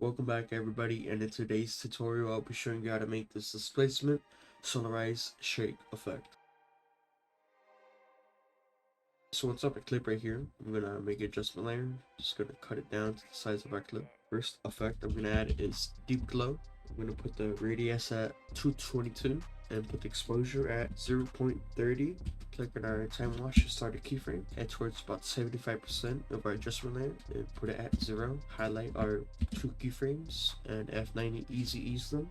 Welcome back everybody, and in today's tutorial I'll be showing you how to make this displacement Solarize shake effect. So once I have a clip right here, I'm gonna make an adjustment layer. Just gonna cut it down to the size of our clip. First effect I'm gonna add is deep glow. I'm gonna put the radius at 222 and put the exposure at 0.30. Click on our time wash to start a keyframe. Head towards about 75% of our adjustment layer and put it at 0. Highlight our two keyframes and F90 easy ease them.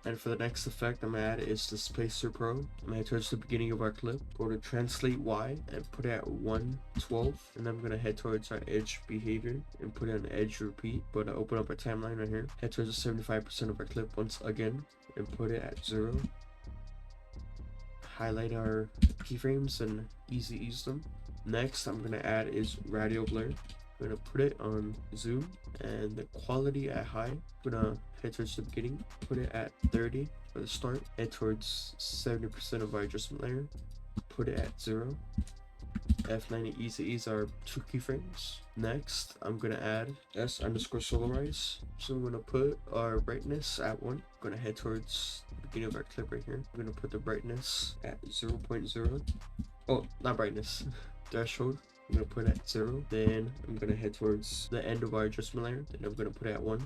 And for the next effect I'm gonna add is Displacement Pro. I'm gonna head towards the beginning of our clip, go to Translate Y and put it at 112. And then I'm gonna head towards our edge behavior and put it on edge repeat. But open up our timeline right here. Head towards the 75% of our clip once again and put it at 0. Highlight our keyframes and easy ease them. Next I'm gonna add is radial blur. I'm gonna put it on zoom and the quality at high. I'm gonna head towards the beginning, put it at 30 for the start, head towards 70% of our adjustment layer, put it at 0. F90 easy ease our two keyframes. Next I'm gonna add S_Solarize. So I'm gonna put our brightness at 1. I'm gonna head towards the beginning of our clip right here. I'm gonna put the brightness at 0.0. Oh, not brightness, threshold. I'm gonna put it at 0. Then I'm gonna head towards the end of our adjustment layer. Then I'm gonna put it at 1.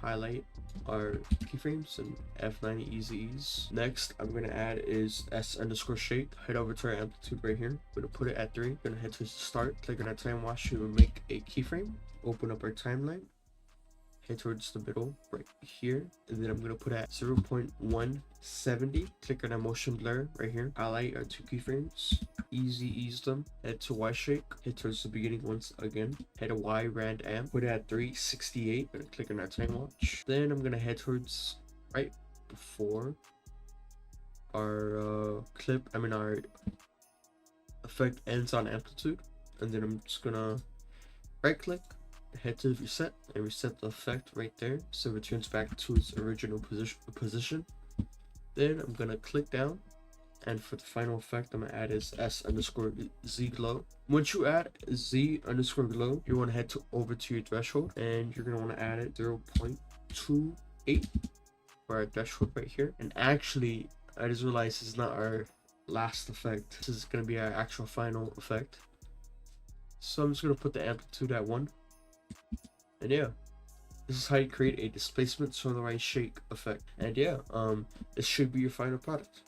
Highlight our keyframes and F90 easy ease. Next I'm gonna add is S_shake. Head over to our amplitude right here. I'm gonna put it at 3. I'm gonna head to start, click on our time wash to make a keyframe. Open up our timeline. Head towards the middle right here, and then I'm gonna put at 0.170. Click on our motion blur right here. Highlight our two keyframes. Easy ease them. Head to Y shake. Head towards the beginning once again. Head to Y rand amp. Put it at 368. Gonna click on our time watch. Then I'm gonna head towards right before our our effect ends on amplitude, and then I'm just gonna right click, head to reset and reset the effect right there so it returns back to its original position. Then I'm gonna click down, and for the final effect I'm gonna add is S_Z glow. Once you add Z_glow, you want to head over to your threshold and you're gonna want to add it 0.28 for our threshold right here. And actually I just realized this is not our last effect. This is gonna be our actual final effect. So I'm just gonna put the amplitude at 1. And yeah, this is how you create a displacement Solarize shake effect. And yeah, this should be your final product.